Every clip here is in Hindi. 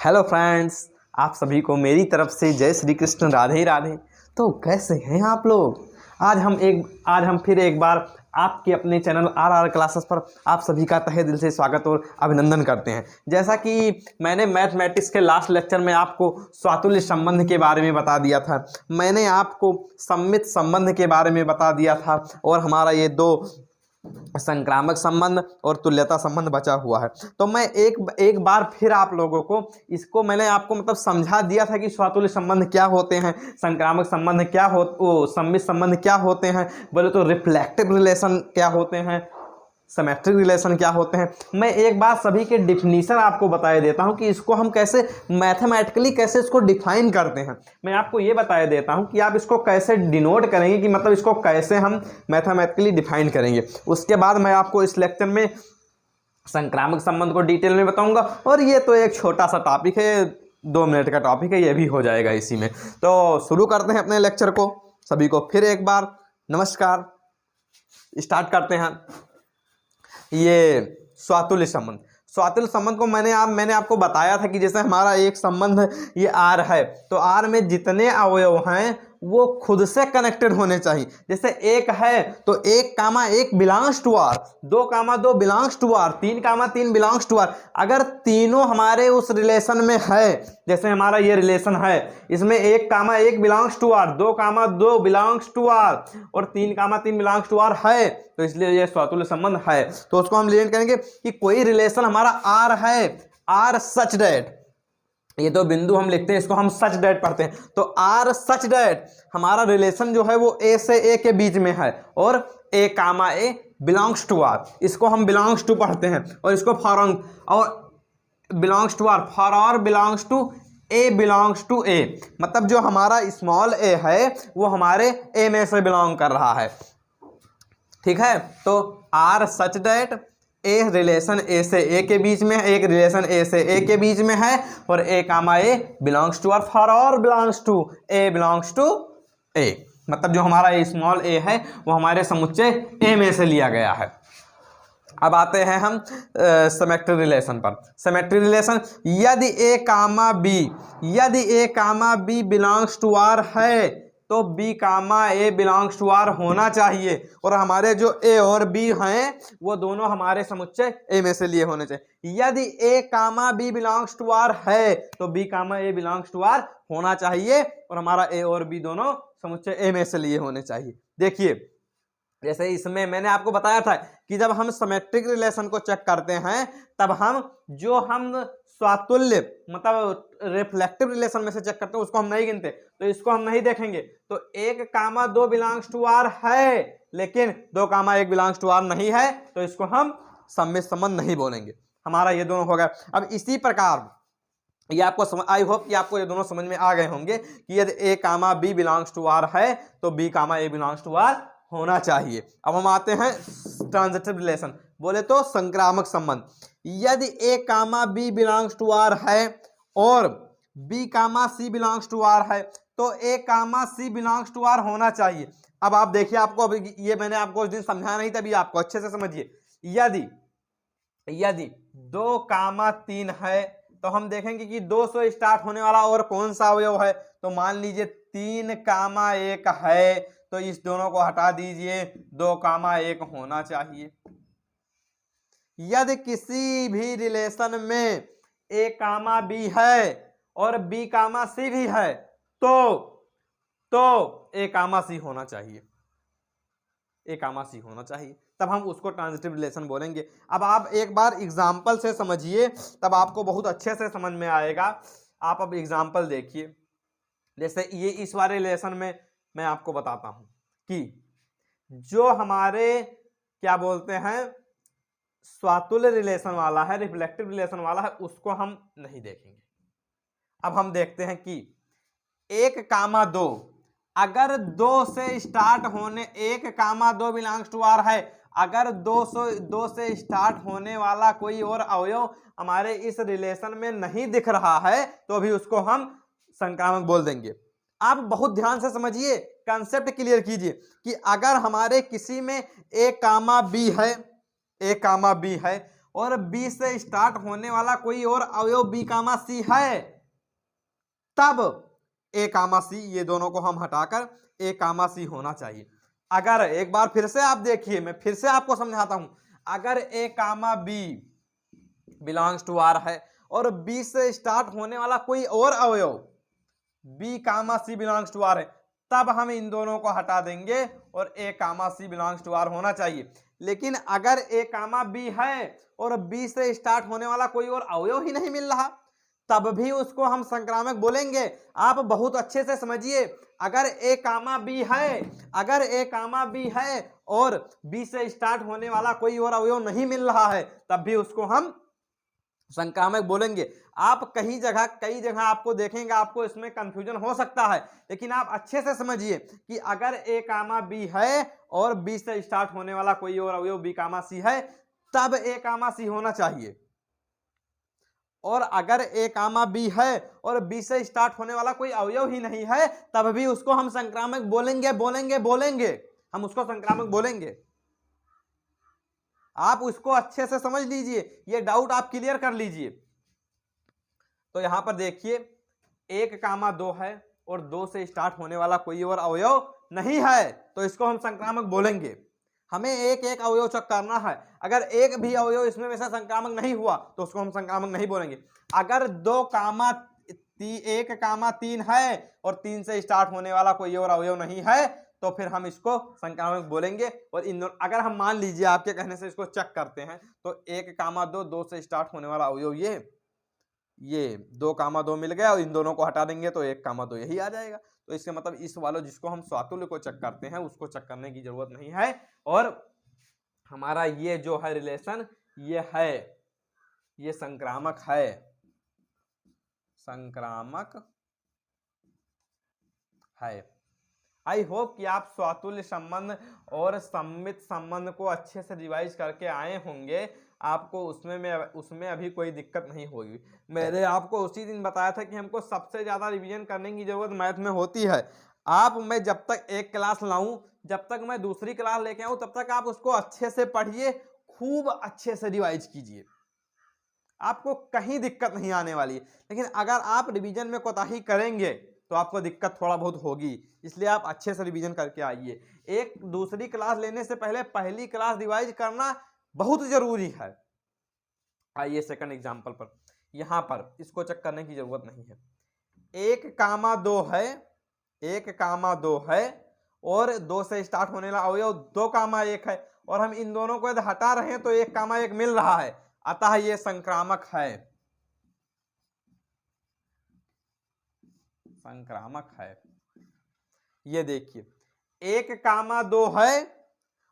हेलो फ्रेंड्स, आप सभी को मेरी तरफ से जय श्री कृष्ण, राधे ही राधे। तो कैसे हैं आप लोग? आज हम फिर एक बार आपके अपने चैनल आर क्लासेस पर आप सभी का तहे दिल से स्वागत और अभिनंदन करते हैं। जैसा कि मैंने मैथमेटिक्स के लास्ट लेक्चर में आपको स्वातुल्य संबंध के बारे में बता दिया था, मैंने आपको सम्मित संबंध के बारे में बता दिया था, और हमारा ये दो संक्रामक संबंध और तुल्यता संबंध बचा हुआ है। तो मैं एक बार फिर आप लोगों को इसको मैंने आपको समझा दिया था कि स्वातुल्य संबंध क्या होते हैं, संक्रामक संबंध क्या हो, सम्मित संबंध क्या होते हैं, बोले तो रिफ्लेक्टिव रिलेशन क्या होते हैं, सिमेट्रिक रिलेशन क्या होते हैं। मैं एक बार सभी के डिफिनीशन आपको बता देता हूं कि इसको हम कैसे मैथमेटिकली कैसे इसको डिफाइन करते हैं। मैं आपको ये बता देता हूं कि आप इसको कैसे डिनोट करेंगे, कि मतलब इसको कैसे हम मैथमेटिकली डिफाइन करेंगे। उसके बाद मैं आपको इस लेक्चर में संक्रामक संबंध को डिटेल में बताऊंगा, और ये तो एक छोटा सा टॉपिक है, 2 मिनट का टॉपिक है, ये भी हो जाएगा इसी में। तो शुरू करते हैं अपने लेक्चर को। सभी को फिर एक बार नमस्कार। स्टार्ट करते हैं। ये स्वातुल्य संबंध को मैंने आपको बताया था कि जैसे हमारा एक संबंध ये आर है, तो आर में जितने अवयव हैं वो खुद से कनेक्टेड होने चाहिए। जैसे एक है तो 1,1 belongs to R, 2,2 belongs to R, 3,3 belongs to R. अगर तीनों हमारे उस रिलेशन में है, जैसे हमारा ये रिलेशन है, इसमें 1,1 belongs to R, 2,2 belongs to R और 3,3 बिलोंग्स टू आर है, तो इसलिए ये स्वातुल्य संबंध है। तो उसको हम रिलेट करेंगे कि कोई रिलेशन हमारा आर है, आर सच डेट, ये दो बिंदु हम लिखते हैं, इसको हम सच डेट पढ़ते हैं। तो आर सच डेट हमारा रिलेशन जो है वो ए से ए के बीच में है, और A comma A belongs to R, इसको हम बिलोंग्स टू पढ़ते हैं। और इसको और belongs to R, for R belongs to A belongs to A, मतलब जो हमारा स्मॉल ए है वो हमारे ए में से बिलोंग कर रहा है। ठीक है, तो R such that a relation A से ए के बीच में, एक रिलेशन ए से ए के बीच में है, और A comma A belongs to R, for R belongs to A belongs to A, मतलब जो हमारा स्मॉल ए है वो हमारे समुच्चय ए में से लिया गया है। अब आते हैं हम सिमेट्रिक रिलेशन पर। सिमेट्रिक रिलेशन, यदि A comma B belongs to R है तो B comma A belongs to R होना चाहिए, और हमारे जो ए और बी हैं वो दोनों हमारे समुच्चय ए में से लिए होने चाहिए। यदि A comma B belongs to R है तो B comma A belongs to R होना चाहिए, और हमारा ए और बी दोनों समुच्चय ए में से लिए होने चाहिए। देखिए, जैसे इसमें मैंने आपको बताया था कि जब हम सिमेट्रिक रिलेशन को चेक करते हैं तब हम स्वातुल्य मतलब रिफ्लेक्टिव रिलेशन में से चेक करते हैं, उसको हम नहीं गिनते, तो इसको हम नहीं देखेंगे। तो 1,2 बिलोंग्स टू आर है, लेकिन 2,1 बिलोंग्स टू आर नहीं है, तो इसको हम सम्मित संबंध नहीं बोलेंगे। हमारा ये दोनों हो गया। अब इसी प्रकार ये आपको आई होप कि आपको ये दोनों समझ में आ गए होंगे कि यदि A comma B belongs to R है तो B comma A belongs to R होना चाहिए। अब हम आते हैं ट्रांजिटिव रिलेशन, बोले तो संक्रामक संबंध। यदि A comma B belongs to R है और B comma C belongs to R है तो A comma C belongs to R होना चाहिए। अब आप देखिए, आपको अभी ये मैंने आपको उस दिन समझाया नहीं था, अभी आपको अच्छे से समझिए। यदि 2,3 है तो हम देखेंगे कि 2 से स्टार्ट होने वाला और कौन सा अवयव है, तो मान लीजिए 3,1 है, तो इस दोनों को हटा दीजिए, 2,1 होना चाहिए। यदि किसी भी रिलेशन में ए कामा बी है और बी कामा सी भी है तो ए कामा सी होना चाहिए, ए कामा सी होना चाहिए, तब हम उसको ट्रांजिटिव रिलेशन बोलेंगे। अब आप एक बार एग्जाम्पल से समझिए, तब आपको बहुत अच्छे से समझ में आएगा। आप अब एग्जाम्पल देखिए। जैसे ये इस वाले रिलेशन में मैं आपको बताता हूं कि जो हमारे क्या बोलते हैं स्वातुल्य रिलेशन वाला है, रिफ्लेक्टिव रिलेशन वाला है, उसको हम नहीं देखेंगे। अब हम देखते हैं कि 1,2 अगर 2 से स्टार्ट होने 1,2 बिलोंग्स टू आर है, अगर 2 से स्टार्ट होने वाला कोई और अवयव हमारे इस रिलेशन में नहीं दिख रहा है तो भी उसको हम संक्रामक बोल देंगे। आप बहुत ध्यान से समझिए, कंसेप्ट क्लियर कीजिए कि अगर हमारे किसी में ए कामा बी है और बी से स्टार्ट होने वाला कोई और अवयव बी कामा सी है, तब ए कामा सी, ये दोनों को हम हटाकर ए कामा सी होना चाहिए। अगर एक बार फिर से आप देखिए, मैं फिर से आपको समझाता हूं, अगर ए comma B belongs to R है और बी से स्टार्ट होने वाला कोई और अवयव B comma C belongs to R है, तब हम इन दोनों को हटा देंगे और A comma C belongs to R होना चाहिए। लेकिन अगर ए कामा बी है और बी से स्टार्ट होने वाला कोई और अवयव ही नहीं मिल रहा, तब भी उसको हम संक्रामक बोलेंगे। आप बहुत अच्छे से समझिए, अगर ए कामा बी है, अगर ए कामा बी है और बी से स्टार्ट होने वाला कोई और अवयव नहीं मिल रहा है, तब भी उसको हम संक्रामक बोलेंगे। आप कई जगह आपको देखेंगे, आपको इसमें कंफ्यूजन हो सकता है, लेकिन आप अच्छे से समझिए कि अगर ए कामा बी है और बी से स्टार्ट होने वाला कोई और अवयव बी कामा सी है, तब ए कामा सी होना चाहिए। और अगर ए कामा बी है और बी से स्टार्ट होने वाला कोई अवयव ही नहीं है, तब भी उसको हम संक्रामक बोलेंगे, हम उसको संक्रामक बोलेंगे। आप उसको अच्छे से समझ लीजिए, ये डाउट आप क्लियर कर लीजिए। तो यहां पर देखिए 1, 2 है और 2 से स्टार्ट होने वाला कोई और अवयव नहीं है, तो इसको हम संक्रामक बोलेंगे। हमें एक एक अवयव चेक करना है, अगर एक भी अवयव इसमें वैसा संक्रामक नहीं हुआ तो उसको हम संक्रामक नहीं बोलेंगे। अगर 1, 3 है और 3 से स्टार्ट होने वाला कोई और अवयव नहीं है, तो फिर हम इसको संक्रामक बोलेंगे। और इन दोनों, अगर हम मान लीजिए आपके कहने से इसको चेक करते हैं, तो 1, 2 से स्टार्ट होने वाला अवयव ये 2, 2 मिल गया और इन दोनों को हटा देंगे तो 1, 2 यही आ जाएगा। तो इसके मतलब इस वालों जिसको हम स्वातुल्य को चेक करते हैं उसको चेक करने की जरूरत नहीं है। और हमारा ये जो है रिलेशन ये है, ये संक्रामक है, संक्रामक है। आई होप कि आप स्वातुल्य संबंध और सम्मित संबंध को अच्छे से रिवाइज करके आए होंगे, आपको उसमें अभी कोई दिक्कत नहीं होगी। मैंने आपको उसी दिन बताया था कि हमको सबसे ज़्यादा रिवीजन करने की ज़रूरत मैथ में होती है। मैं जब तक एक क्लास लाऊं, जब तक मैं दूसरी क्लास लेके आऊं, तब तक आप उसको अच्छे से पढ़िए, खूब अच्छे से रिवाइज कीजिए, आपको कहीं दिक्कत नहीं आने वाली है। लेकिन अगर आप रिवीजन में कोताही करेंगे तो आपको दिक्कत थोड़ा बहुत होगी, इसलिए आप अच्छे से रिवीजन करके आइए। एक दूसरी क्लास लेने से पहले पहली क्लास रिवाइज करना बहुत जरूरी है। आइए सेकंड एग्जांपल पर, यहां पर इसको चेक करने की जरूरत नहीं है। 1, 2 है, 1, 2 है और 2 से स्टार्ट होने वाला अवयव 2, 1 है और हम इन दोनों को यदि हटा रहे हैं तो 1, 1 मिल रहा है, अतः ये संक्रामक है, संक्रामक है। ये देखिए 1, 2 है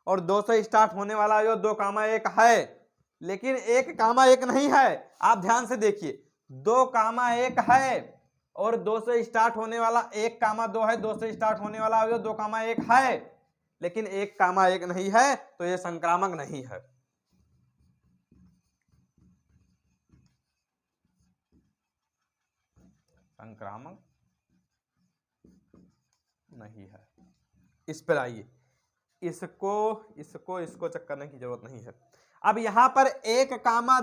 और 2 से स्टार्ट होने वाला अवयव 2, 1 है, लेकिन 1, 1 नहीं है। आप ध्यान से देखिए, 2, 1 है और 2 से स्टार्ट होने वाला 1, 2 है, 2 से स्टार्ट होने वाला अवयव 2, 1 है, लेकिन 1, 1 नहीं है, तो ये संक्रामक नहीं है। संक्रामक नहीं है। इस पर आइए, इसको चेक करने की जरूरत नहीं है। अब यहां पर 1,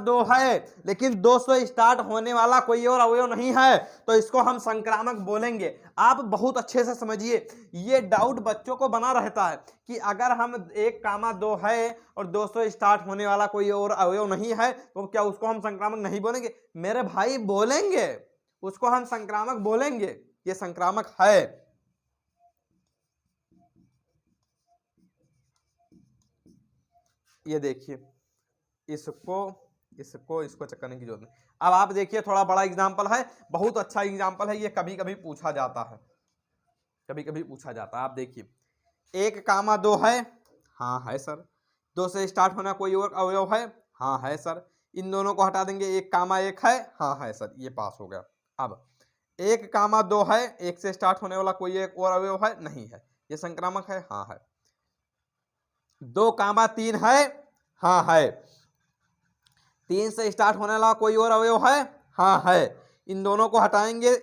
2 है लेकिन 2 से स्टार्ट होने वाला कोई और अवयव नहीं है, तो इसको हम संक्रामक बोलेंगे। आप बहुत अच्छे से समझिए, ये डाउट बच्चों को बना रहता है कि अगर हम 1, 2 है और 2 से स्टार्ट होने वाला कोई और अवयव नहीं है तो क्या उसको हम संक्रामक नहीं बोलेंगे? मेरे भाई बोलेंगे, उसको हम संक्रामक बोलेंगे, ये संक्रामक है। ये देखिए, इसको चेक करने की जरूरत नहीं। अब आप देखिए, थोड़ा बड़ा एग्जांपल है, बहुत अच्छा एग्जांपल है, ये कभी कभी पूछा जाता है, आप देखिए 1, 2 है, हाँ है सर। 2 से स्टार्ट होना कोई और अवयव है, हाँ है सर। इन दोनों को हटा देंगे, 1, 1 है, हाँ है सर, ये पास हो गया। अब 1, 2 है, 1 से स्टार्ट होने वाला कोई एक और अवयव है, नहीं है, ये संक्रामक है, हाँ है। 2, 3 है, हाँ है। 3 से स्टार्ट होने वाला कोई और अवयव है, हाँ है। इन दोनों को हटाएंगे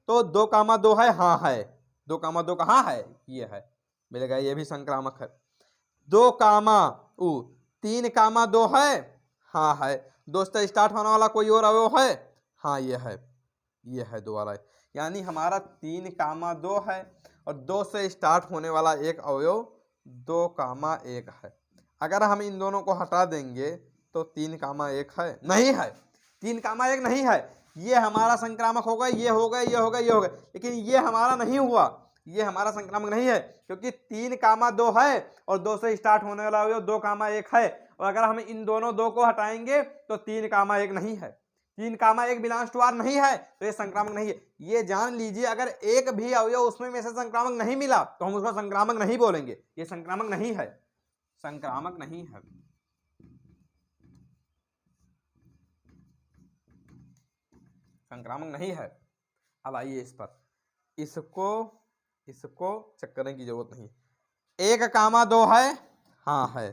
तो 2, 2 है, हाँ है। 2, 2 कहाँ है? ये है, मिल गया, ये भी संक्रामक है। 3, 2 है हाँ है। 2 से स्टार्ट होने वाला कोई और अवयव है? हाँ ये है 2 वाला है। यानी हमारा 3,2 है और 2 से स्टार्ट होने वाला एक अवयव 2,1 है। अगर हम इन दोनों को हटा देंगे तो 3,1 है, नहीं है, 3,1 नहीं है। ये हमारा संक्रामक होगा, ये होगा, ये होगा, ये होगा, लेकिन ये हमारा नहीं हुआ, ये हमारा संक्रामक नहीं है, क्योंकि 3,2 है और 2 से स्टार्ट होने वाला अवयव 2,1 है। और अगर हम इन दोनों 2 को हटाएंगे तो 3,1 नहीं है, 3,1 बिलोंग्स टू आर नहीं है, तो ये संक्रामक नहीं है। ये जान लीजिए, अगर एक भी अवयव उसमें में से संक्रामक नहीं मिला तो हम उसको संक्रामक नहीं बोलेंगे। ये संक्रामक नहीं है, संक्रामक नहीं है। संक्रामक नहीं है। अब आइए इस पर, इसको चेक करने की जरूरत नहीं। 1,2 है, हाँ है।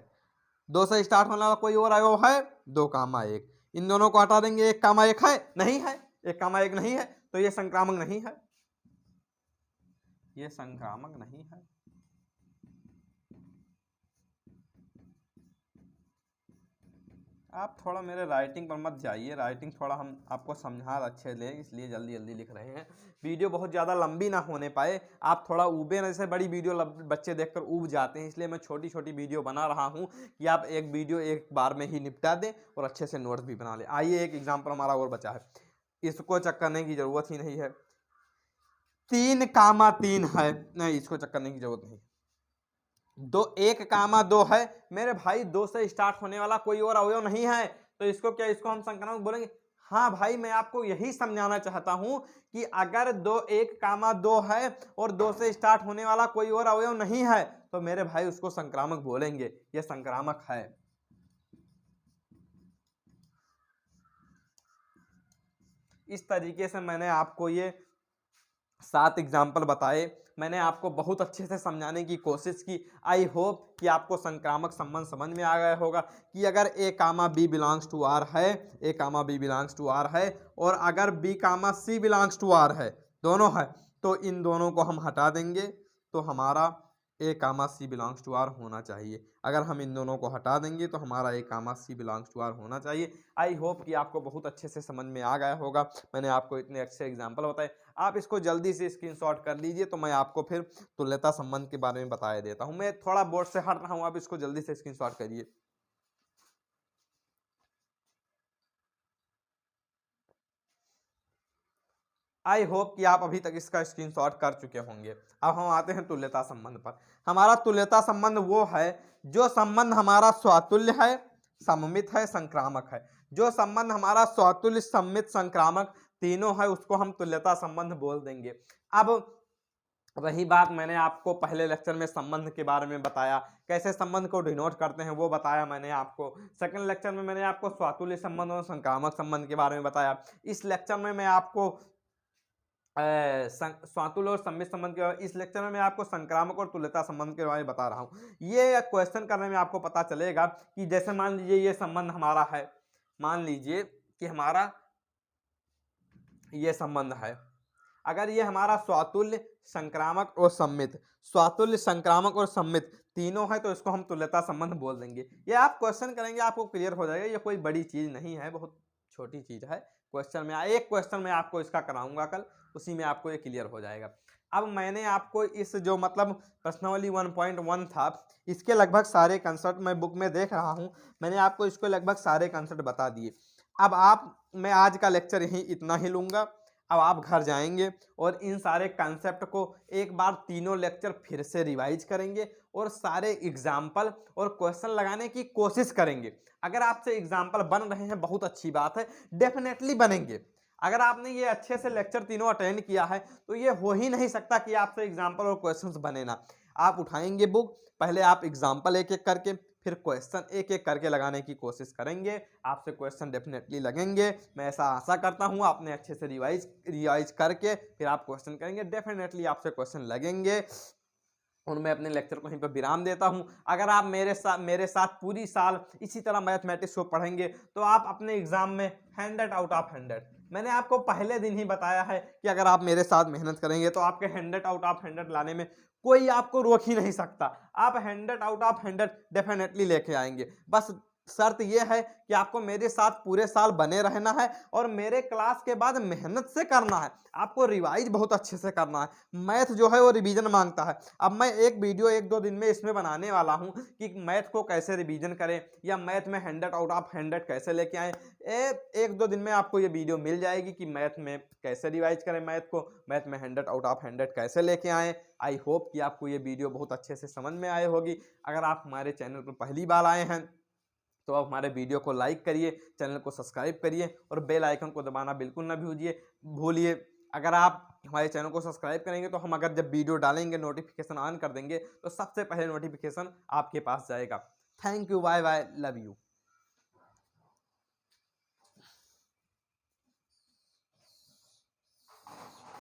2 से स्टार्ट होने वाला कोई और अवयव है? 2,1। इन दोनों को हटा देंगे, 1,1 है, नहीं है, 1,1 नहीं है, तो ये संक्रामक नहीं है, ये संक्रामक नहीं है। आप थोड़ा मेरे राइटिंग पर मत जाइए, राइटिंग थोड़ा हम आपको समझा अच्छे ले, इसलिए जल्दी जल्दी लिख रहे हैं। वीडियो बहुत ज़्यादा लंबी ना होने पाए, आप थोड़ा ऊबे न, जैसे बड़ी वीडियो बच्चे देखकर ऊब जाते हैं, इसलिए मैं छोटी छोटी वीडियो बना रहा हूं कि आप एक वीडियो एक बार में ही निपटा दें और अच्छे से नोट्स भी बना लें। आइए एक एग्जाम्पल हमारा और बचा है, इसको चेक करने की ज़रूरत ही नहीं है। 3,3 है, नहीं इसको चेक करने की ज़रूरत नहीं। 1,2 है मेरे भाई, 2 से स्टार्ट होने वाला कोई और अवयव नहीं है, तो इसको क्या, इसको हम संक्रामक बोलेंगे? हाँ भाई, मैं आपको यही समझाना चाहता हूं कि अगर 1,2 है और 2 से स्टार्ट होने वाला कोई और अवयव नहीं है तो मेरे भाई उसको संक्रामक बोलेंगे, यह संक्रामक है। इस तरीके से मैंने आपको ये 7 एग्जाम्पल बताए, मैंने आपको बहुत अच्छे से समझाने की कोशिश की। आई होप कि आपको संक्रामक संबंध समझ में आ गया होगा कि अगर A, B belongs to R है, A, B belongs to R है, और अगर B, C belongs to R है, दोनों है, तो इन दोनों को हम हटा देंगे तो हमारा A, C belongs to R होना चाहिए। अगर हम इन दोनों को हटा देंगे तो हमारा A, C belongs to R होना चाहिए। आई होप कि आपको बहुत अच्छे से समझ में आ गया होगा। मैंने आपको इतने अच्छे एग्जाम्पल बताए, आप इसको जल्दी से स्क्रीनशॉट कर लीजिए, तो मैं आपको फिर तुल्यता संबंध के बारे में बता देता हूं। मैं थोड़ा बोर्ड से हट रहा हूं, आप इसको जल्दी से स्क्रीनशॉट करिए। आई होप कि आप अभी तक इसका स्क्रीनशॉट कर चुके होंगे। अब हम आते हैं तुल्यता संबंध पर। हमारा तुल्यता संबंध वो है जो संबंध हमारा स्वातुल्य है, सममित है, संक्रामक है। जो संबंध हमारा स्वातुल्य, सममित, संक्रामक तीनों है, उसको हम तुल्यता संबंध बोल देंगे। अब रही बात, मैंने आपको पहले लेक्चर में संबंध के बारे में बताया, कैसे संबंध को डिनोट करते हैं वो बताया मैंने आपको। सेकंड लेक्चर में मैंने आपको स्वातुल्य संबंध और संक्रामक संबंध के बारे में बताया। इस लेक्चर में मैं आपको स्वातुल्य और सम्मित संबंध के, इस लेक्चर में मैं आपको संक्रामक और तुल्यता संबंध के बारे में बता रहा हूँ। ये क्वेश्चन करने में आपको पता चलेगा कि जैसे मान लीजिए ये संबंध हमारा है, मान लीजिए कि हमारा ये संबंध है, अगर ये हमारा स्वातुल्य, संक्रामक और सम्मित, स्वातुल्य, संक्रामक और सम्मित तीनों है, तो इसको हम तुल्यता संबंध बोल देंगे। ये आप क्वेश्चन करेंगे आपको क्लियर हो जाएगा, ये कोई बड़ी चीज नहीं है, बहुत छोटी चीज है। क्वेश्चन में एक क्वेश्चन में आपको इसका कराऊंगा कल, उसी में आपको ये क्लियर हो जाएगा। अब मैंने आपको इस जो मतलब प्रश्नावली 1.1 था, इसके लगभग सारे कंसेप्ट मैं बुक में देख रहा हूं, मैंने आपको इसको लगभग सारे कंसेप्ट बता दिए। अब मैं आज का लेक्चर यही इतना ही लूंगा। अब आप घर जाएंगे और इन सारे कंसेप्ट को एक बार तीनों लेक्चर फिर से रिवाइज करेंगे और सारे एग्जाम्पल और क्वेश्चन लगाने की कोशिश करेंगे। अगर आपसे एग्जाम्पल बन रहे हैं बहुत अच्छी बात है, डेफिनेटली बनेंगे। अगर आपने ये अच्छे से लेक्चर तीनों अटेंड किया है तो ये हो ही नहीं सकता कि आपसे एग्जाम्पल और क्वेश्चंस बने ना। आप उठाएंगे बुक, पहले आप एग्जाम्पल एक एक करके, फिर क्वेश्चन एक एक करके लगाने की कोशिश करेंगे, आपसे क्वेश्चन डेफिनेटली लगेंगे। मैं ऐसा आशा करता हूँ आपने अच्छे से रिवाइज करके फिर आप क्वेश्चन करेंगे, डेफिनेटली आपसे क्वेश्चन लगेंगे। और मैं अपने लेक्चर को यहीं पर विराम देता हूं। अगर आप मेरे साथ पूरी साल इसी तरह मैथमेटिक्स को पढ़ेंगे तो आप अपने एग्जाम में 100 आउट ऑफ 100, मैंने आपको पहले दिन ही बताया है कि अगर आप मेरे साथ मेहनत करेंगे तो आपके 100 आउट ऑफ 100 लाने में कोई आपको रोक ही नहीं सकता। आप 100 आउट ऑफ 100 डेफिनेटली लेके आएंगे। बस शर्त यह है कि आपको मेरे साथ पूरे साल बने रहना है और मेरे क्लास के बाद मेहनत से करना है। आपको रिवाइज बहुत अच्छे से करना है। मैथ जो है वो रिवीजन मांगता है। अब मैं एक वीडियो 1-2 दिन में इसमें बनाने वाला हूं कि मैथ को कैसे रिवीजन करें या मैथ में 100 आउट ऑफ 100 कैसे लेके आएँ। 1-2 दिन में आपको ये वीडियो मिल जाएगी कि मैथ में कैसे रिवाइज करें, मैथ में 100 आउट ऑफ 100 कैसे लेके आएँ। आई होप कि आपको ये वीडियो बहुत अच्छे से समझ में आए होगी। अगर आप हमारे चैनल पर पहली बार आए हैं तो आप हमारे वीडियो को लाइक करिए, चैनल को सब्सक्राइब करिए और बेल आइकन को दबाना बिल्कुल ना भूलिए। अगर आप हमारे चैनल को सब्सक्राइब करेंगे तो हम अगर जब वीडियो डालेंगे नोटिफिकेशन ऑन कर देंगे तो सबसे पहले नोटिफिकेशन आपके पास जाएगा। Thank you, bye bye, love you.